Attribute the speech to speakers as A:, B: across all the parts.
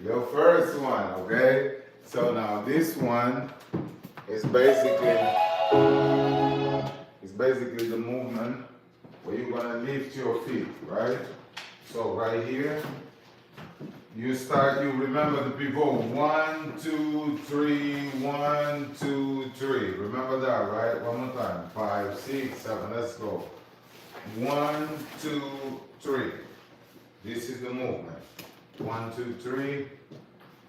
A: Your first one, okay? So now this one is basically the movement where you're gonna lift your feet, right? So right here, you remember the pivot, 1, 2, 3, 1, 2, 3. Remember that, right? One more time, 5, 6, 7, let's go. 1, 2, 3. This is the movement. 1, 2, 3.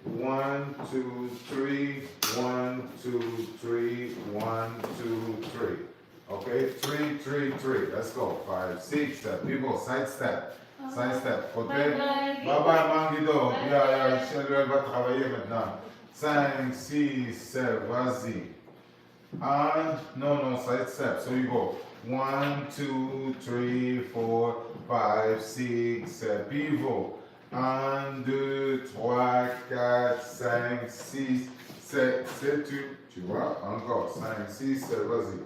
A: 1, 2, 3. 1, 2, 3. 1, 2, 3. Okay, 3, 3, 3. Let's go. 5, 6, 7. People, side step. Side step. Ok? Bye bye, Manguido. Elle va travailler maintenant. 5, 6, 7. Vas-y. No, side step. So you go 1, 2, 3, 4, 5, 6, 7. Pivot. 1, 2, 3, 4, 5, 6, 7. Tu vois? Encore. 5, 6, 7. Vas-y.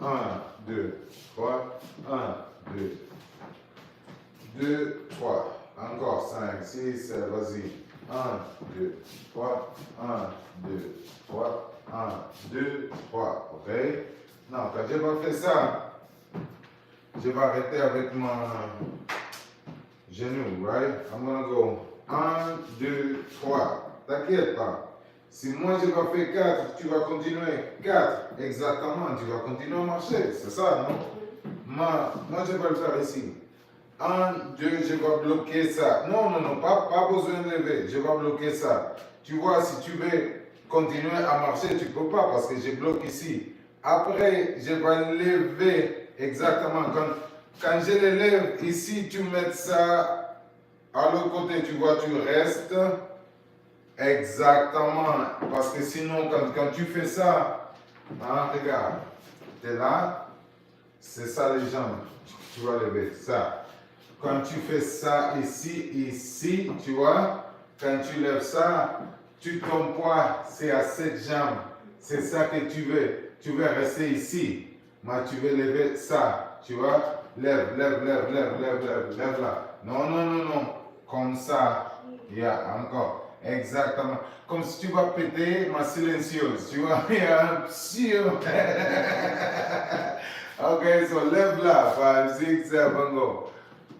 A: 1, 2, 3. 1, 2. 2, 3. Encore 5, 6, 7. Vas-y. 1, 2, 3. 1, 2, 3. 1, 2, 3. Ok? Non, quand je vais faire ça, je vais arrêter avec mon genou, right? I'm gonna go 1, 2, 3. T'inquiète pas. Si moi je vais faire 4, tu vas continuer 4. Exactement, tu vas continuer à marcher. C'est ça, non? Moi je vais le faire ici. 1, 2, je vais bloquer ça. Non, pas besoin de lever. Je vais bloquer ça. Tu vois, si tu veux continuer à marcher, tu ne peux pas parce que je bloque ici. Après, je vais lever exactement. Quand je le lève ici, tu mets ça à l'autre côté. Tu vois, tu restes exactement. Parce que sinon, quand tu fais ça, regarde, tu es là, c'est ça les jambes. Tu vas lever ça. Quand tu fais ça ici, tu vois, quand tu lèves ça, ton poids, c'est à cette jambe. C'est ça que tu veux. Tu veux rester ici. Mais tu veux lever ça. Tu vois, lève là. Non. Comme ça. Encore. Exactement. Comme si tu vas péter ma silencieuse. Tu vois, sûr. Ok, so lève là. 5, 6, 7, go.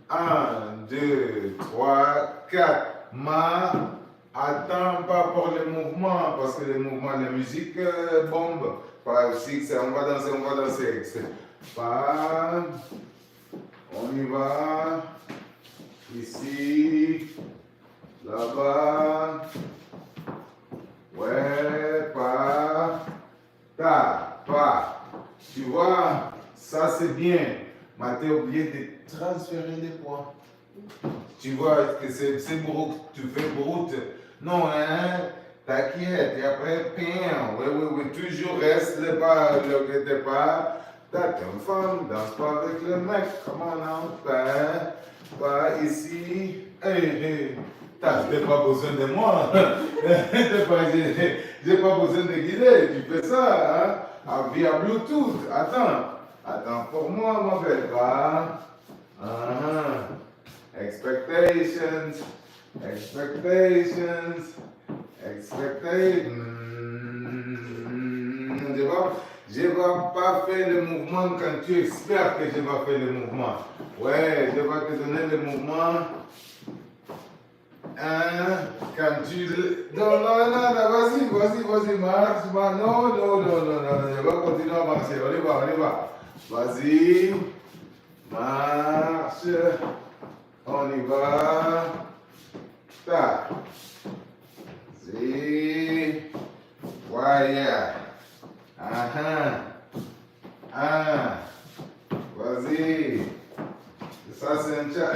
A: 1, 2, 3, 4. Attends pas pour les mouvements, parce que les mouvements, la musique bombe. 5, 6, 7, on va danser. Pas. On y va. Ici. Là-bas. Ouais, pas. Tu vois, ça c'est bien. Mais tu es obligé de transférer les poids. Tu vois que c'est brut, tu fais brut. Non, t'inquiète, et après, oui, toujours reste le bas, le départ. T'as une femme, danse pas avec le mec, comment on pas ici. Hey. T'as pas besoin de moi. J'ai pas besoin de guider, tu fais ça, via Bluetooth. Attends pour moi, ma belle, Expectations. Je vais pas faire le mouvement quand tu espères que je vais faire le mouvement. Ouais, je vais te donner le mouvement. Quand tu... Non, vas-y. vas-y, marche, marche. Non, je vais continuer à marcher. On y va. Vas-y, marche. On y va. Ta. Vas-y. Voilà. Vas-y. Ça, c'est un chat.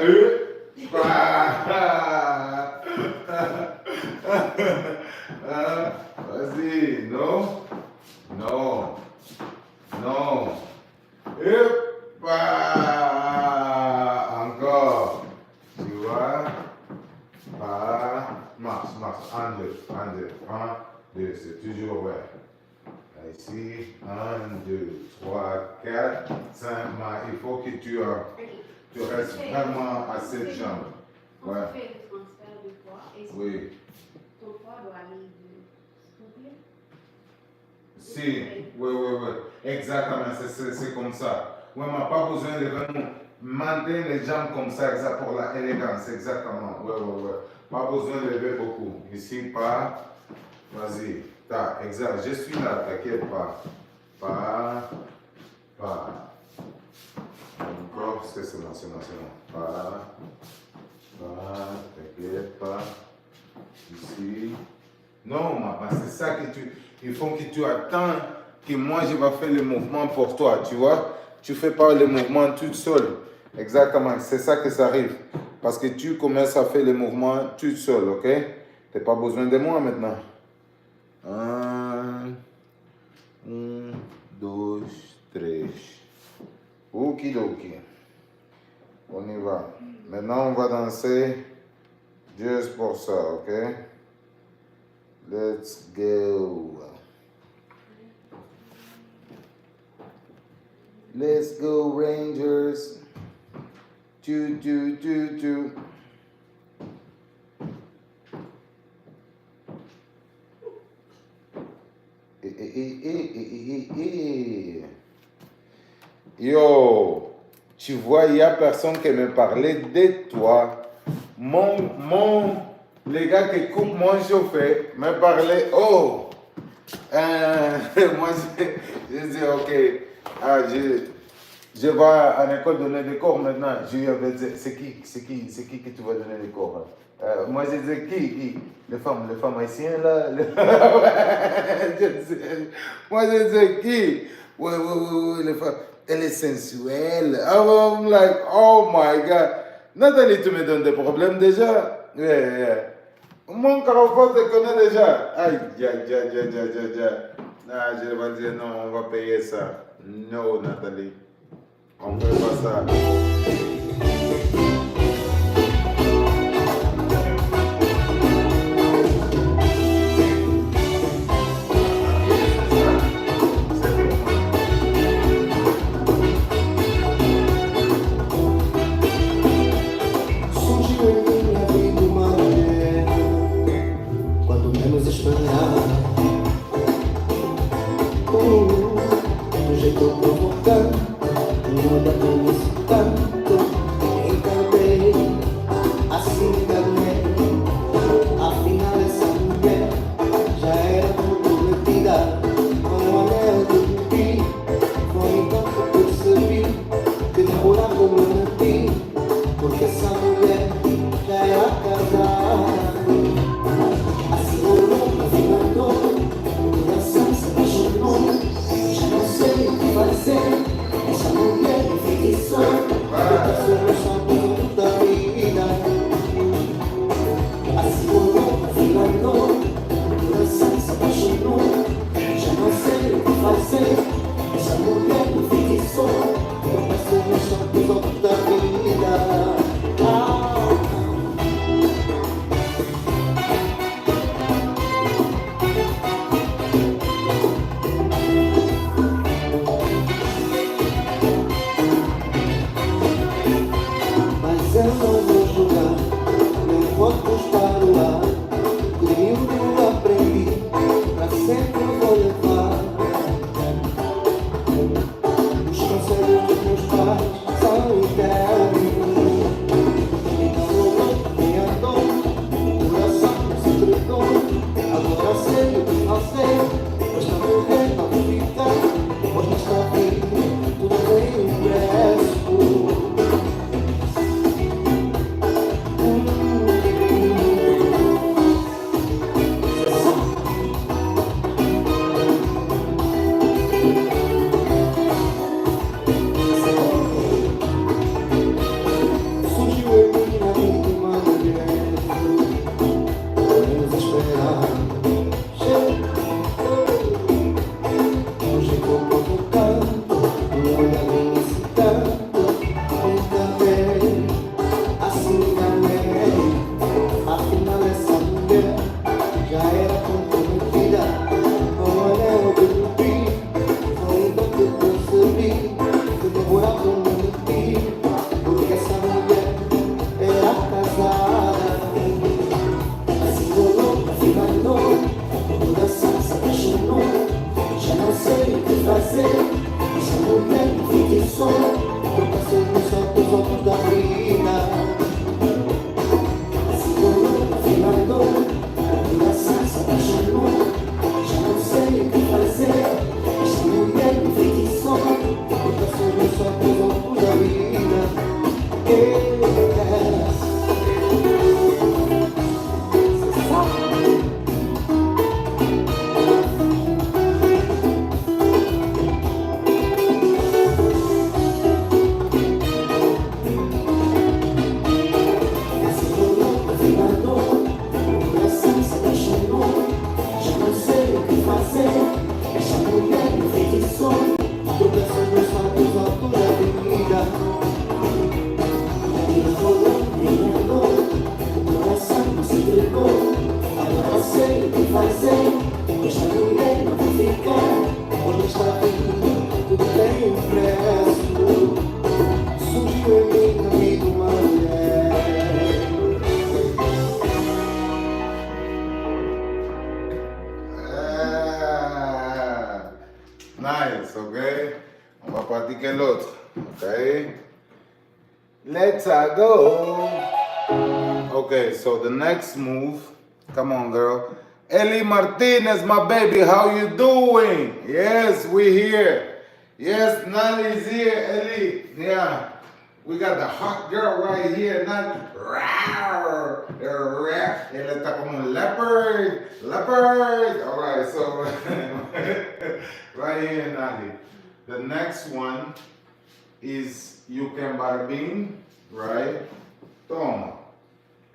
A: Vas-y, non. Encore. Tu vois? Marche. Un, deux. Un, deux. C'est toujours ouais. Ici, 1, 2, 3, 4, 5. Il faut que tu restes vraiment à cette jambe.
B: On fait le transfert de poids et
A: oui.
B: Ton poids doit aller de
A: Si, oui. Exactement, c'est comme ça. Oui, on n'a pas besoin de vraiment maintenir les jambes comme ça, exact, pour l'élégance, exactement. Oui. Pas besoin de lever beaucoup. Ici, pas. Vas-y. Exact. Je suis là, t'inquiète pas. Pas. Encore, parce que c'est bon. Pas. T'inquiète pas. Ici. Non, c'est ça que il faut que tu attends que moi je vais faire le mouvement pour toi, tu vois. Tu fais pas le mouvement toute seule. Exactement, c'est ça que ça arrive. Parce que tu commences à faire le mouvement toute seule, ok? Tu n'as pas besoin de moi maintenant. 1, 2, 3. Okidoki. On y va. Maintenant, on va danser juste pour ça, ok? Let's go. Let's go, Rangers. 2. Yo, tu vois, il n'y a personne qui me parlait de toi. Les gars qui coupent mon chauffeur me parlaient, moi je dis, ok, je vais à l'école donner des cours maintenant. Je lui avais dit, c'est qui que tu vas donner des cours? Moi je disais, qui? Les femmes haïtiennes là? Moi je disais, qui? Oui, les femmes. Elle est sensuelle. I'm like, oh my God. Nathalie, tu me donnes des problèmes déjà? Yeah. Mon carrefour te connaît déjà. Aïe. Ah, je vais dire non, on va payer ça. Non, Nathalie. On ne fait pas ça.
C: Agora sei o que
A: Nice, okay? On va pratiquer l'autre, okay? Let's go. Okay, so the next move, come on, girl. Ellie Martinez, my baby, how you doing? Yes, we here. Yes, Nali's here, Ellie. Yeah, we got the hot girl right here. Not rawr, ella está como un leopard, leopard. All right, so right here, Nali. The next one is you can bada bing, right? Toma.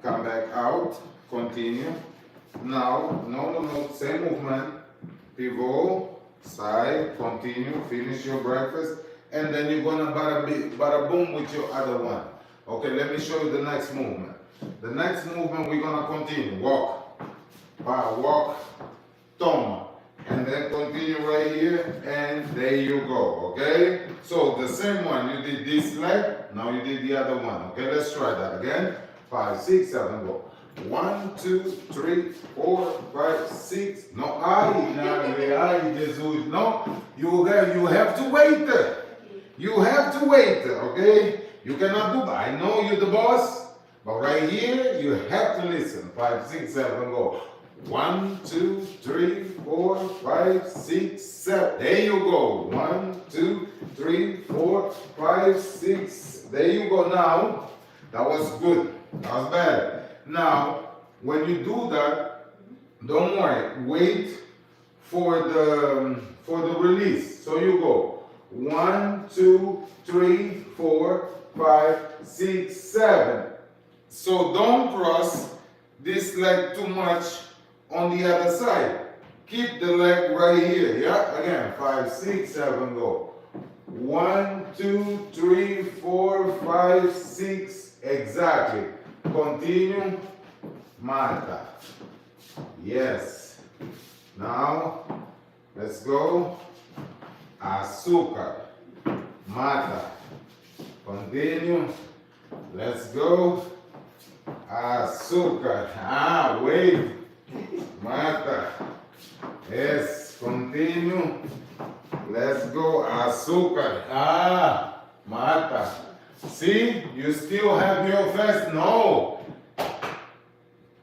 A: Come back out, continue. Now, no, same movement. Pivot, side, continue, finish your breakfast, and then you're gonna bada boom with your other one. Okay, let me show you the next movement. The next movement we're gonna continue. Walk, walk, toma, and then continue right here, and there you go. Okay, so the same one. You did this leg, now you did the other one. Okay, let's try that again. 5, 6, 7, go. 1, 2, 3, 4, 5, 6. No, Jesus. No, you have to wait. You have to wait, okay? You cannot do that. I know you're the boss, but right here, you have to listen. 5, 6, 7, go. 1, 2, 3, 4, 5, 6, 7. There you go. 1, 2, 3, 4, 5, 6. There you go now. That was good. That was bad. Now, when you do that, don't worry. Wait for the release. So you go 1, 2, 3, 4, 5, 6, 7. So don't cross this leg too much on the other side. Keep the leg right here. Yeah. Again. 5, 6, 7. Go. 1, 2, 3, 4, 5, 6. Exactly. Continue. Mata. Yes. Now, let's go. Azúcar. Mata. Continue. Let's go. Azúcar. Wait. Mata. Yes. Continue. Let's go. Azúcar. Mata. See, you still have your fast. No.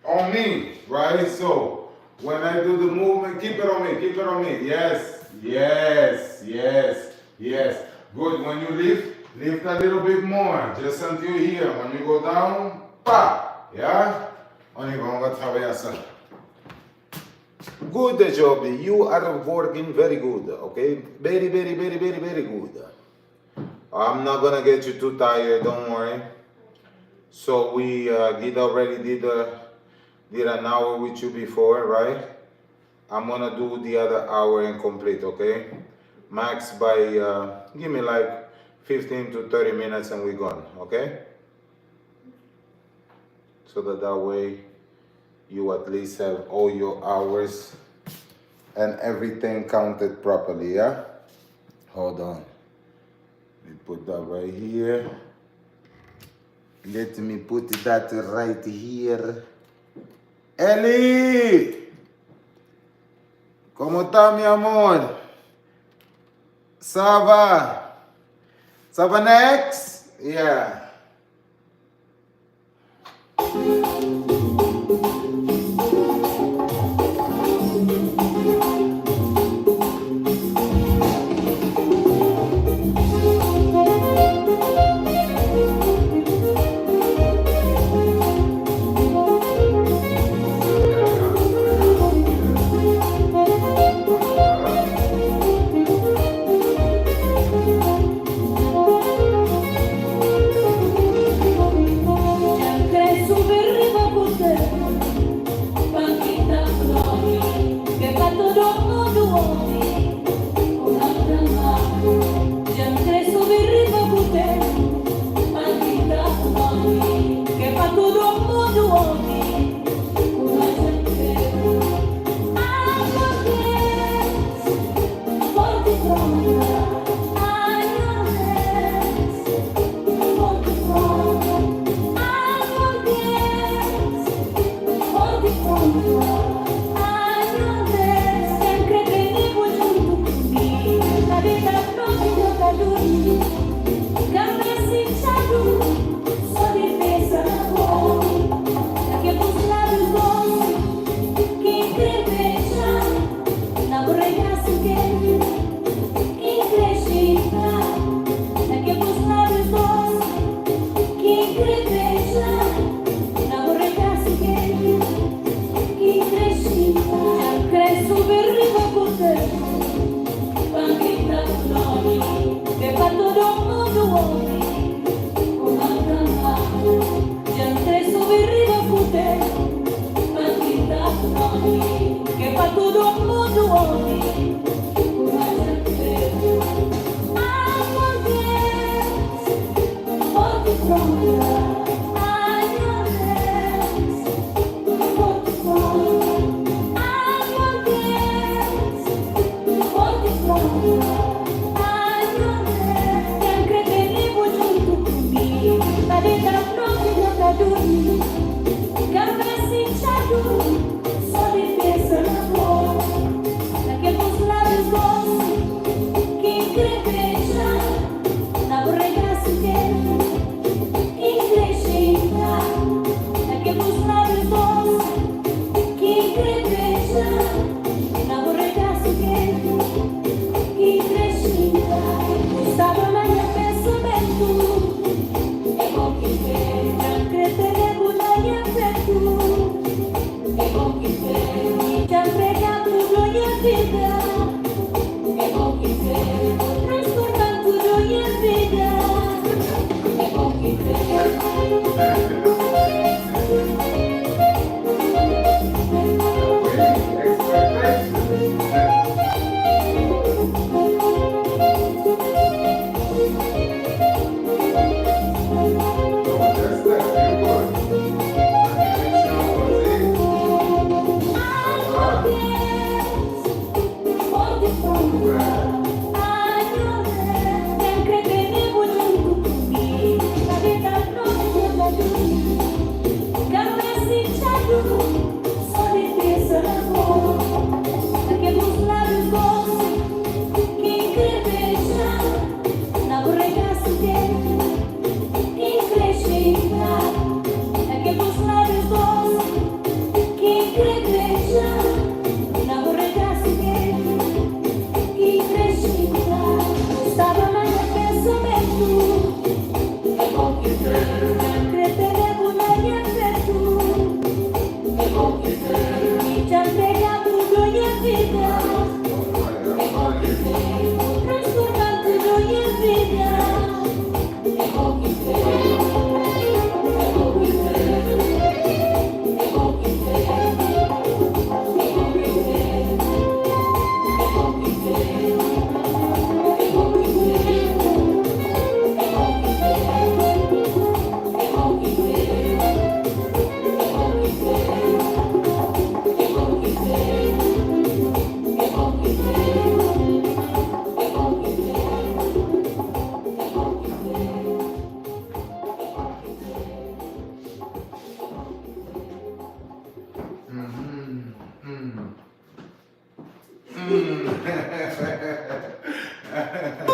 A: On me, right? So, when I do the movement, keep it on me, keep it on me. Yes, yes, yes, yes. Good. When you lift a little bit more, just until here. When you go down, pa, yeah? Only one got traversa. Good job. You are working very good, okay? Very, very, very, very, very good. I'm not gonna get you too tired, don't worry. So we already did an hour with you before, right? I'm gonna do the other hour and complete, okay? Max by, give me like 15 to 30 minutes and we're gone, okay? So that way you at least have all your hours and everything counted properly, yeah? Hold on. Let me put that right here. Let me put that right here. Eli! ¿Cómo está, mi amor? Ça va? Ça va next? Yeah.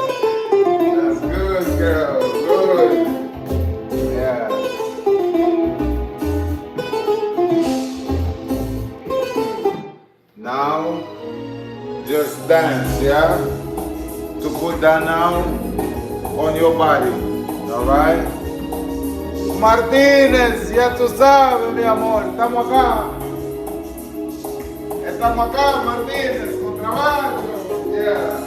A: That's good, girl. Good. Yeah. Now, just dance, yeah? To put that now on your body. Alright? Martínez, ya tú sabes, mi amor. Estamos acá. Estamos acá, Martínez, con trabajo. Yeah.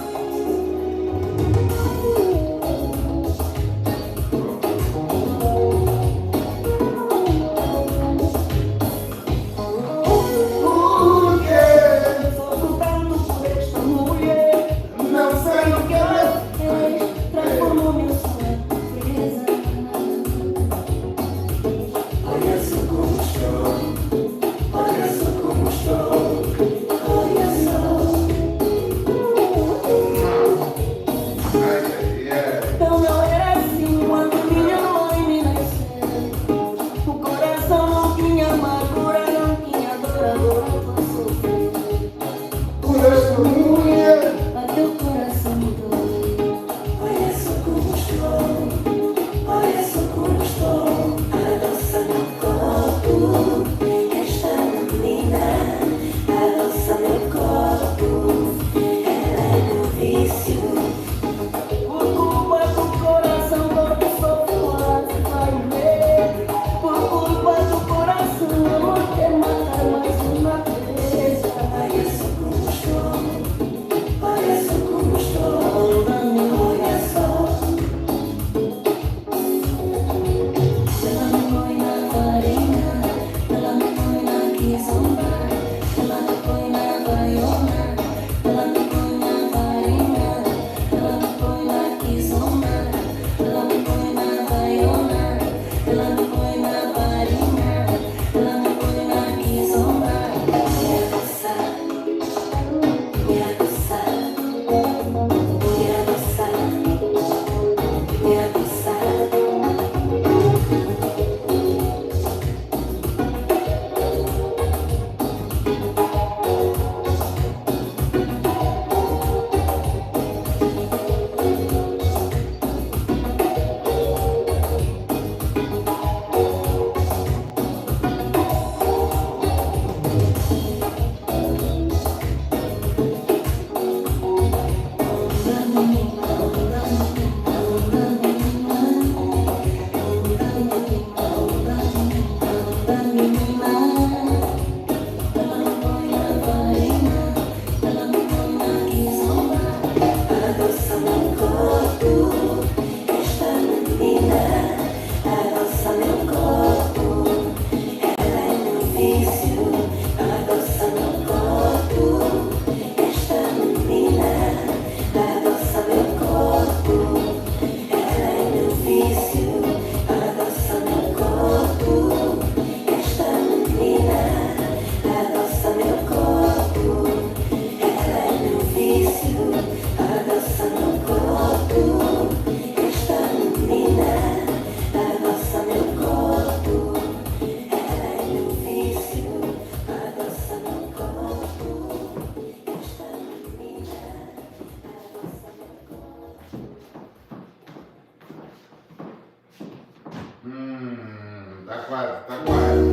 A: quase.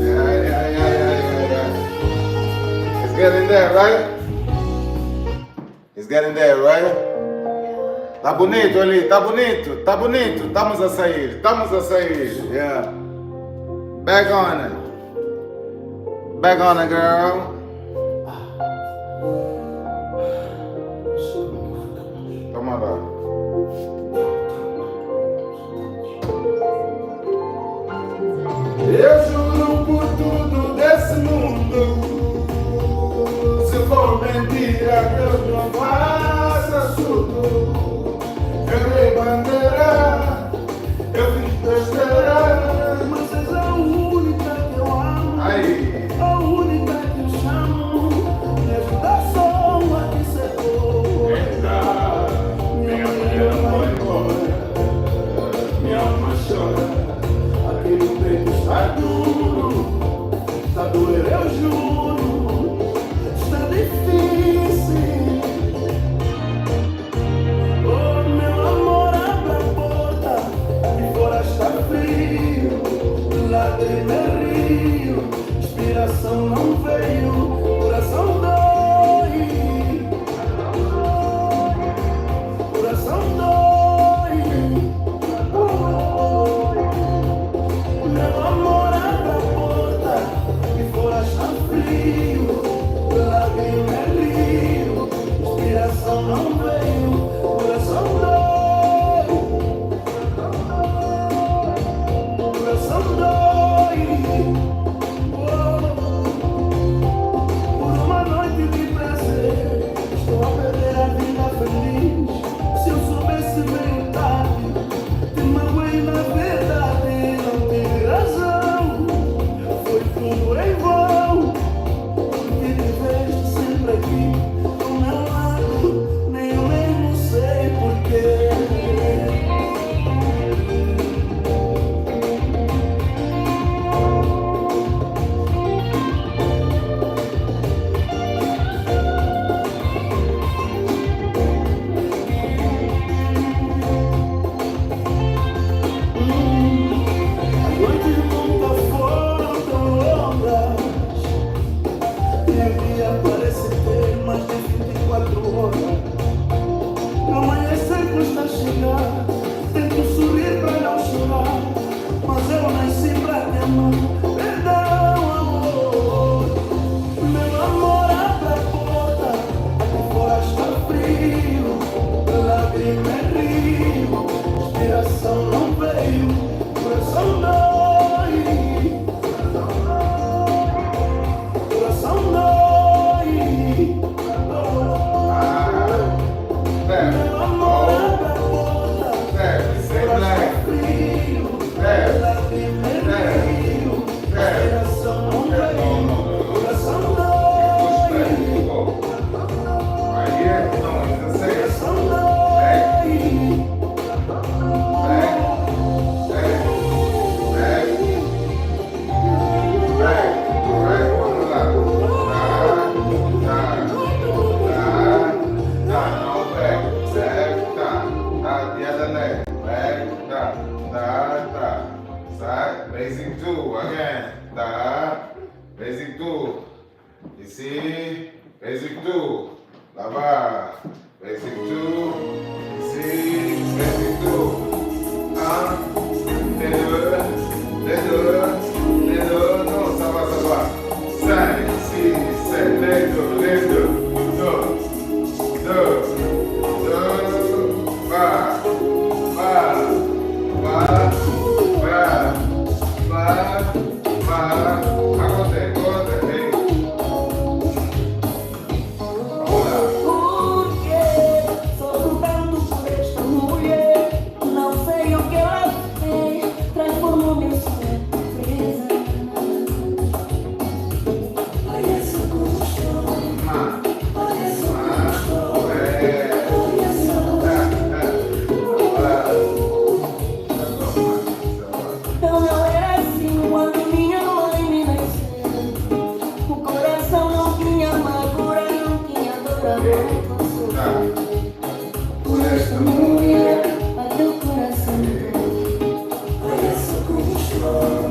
A: Yeah. It's getting there, right? It's getting there, right? Tá bonito ali, tá bonito. Estamos a sair. Yeah. Back on it, girl. Toma lá. Eu juro por tudo desse mundo, se for mentira, Deus não faça tudo. Eu dei bandeira, eu fiz besteira,
C: Mas és a única que eu amo,
A: aí,
C: a única que eu chamo. Me ajuda só a que ser boa. Minha mulher vai embora, minha alma chora. Aquele peito está duro, está doer, eu juro. Está difícil. Oh, meu amor, abre a porta, e fora está frio. Lágrima é rio, inspiração não veio, coração dói. Coração dói. Meu amor, abre a porta, e fora está frio. Lágrima é rio, inspiração não veio, coração dói. Coração dói. Por uma noite de prazer, estou a perder a vida feliz. Se eu soubesse bem tarde, te magoei na verdade. Não tive razão, foi tudo em vão. Porque te vejo sempre aqui do meu lado, nem eu mesmo sei porquê. As noites nunca foram tão longas, e o dia parece ter mais de 24 horas. Amanhecer custa chegar, tento sorrir pra não chorar, mas eu nasci pra te amar. Perdão, amor. Meu amor, abre a porta, aqui fora está frio. Lágrima é rio, inspiração não veio, coração dói. Coração dói.
A: there,
C: Meu amor, abre a porta,
A: there, say
C: fora
A: black,
C: está frio.
A: there,
C: Lágrima é rio,
A: there.
C: inspiração não
A: No,
C: veio,
A: no, no.
C: coração
A: Push
C: dói.
A: back, go. Right here, no, it's the same.
C: Coração dói.
A: Back. Alright, vamos lá. Tá, não, back. Tá. The other leg. Back, tá. Side, basic two, again. Tá. Basic two. You see? Basic two. Lava. Basic two. You see? Basic two. Les deux, non, ça va. 5, 6, 7, les deux. 2, va. Aconte, hey. Vamos lá.
C: Porque sofro tanto por esta mulher, não sei o que ela fez, transformou meu sonho em presa. Olha só como estou, olha só como estou, olha só. Eu não era assim quando minha mãe me nasceu. O coração não tinha amargura, não tinha dor, amor passou. Por esta mulher, bateu o coração. Olha só como estou,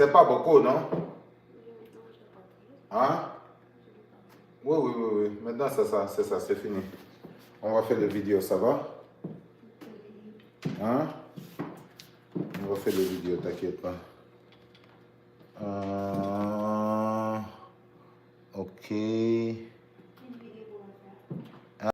A: c'est pas beaucoup, non?
B: Oui, maintenant, je vais partir.
A: Hein? Oui. Maintenant, c'est ça, c'est fini. On va faire des vidéos, ça va? Hein? On va faire des vidéos, t'inquiète pas. Ok.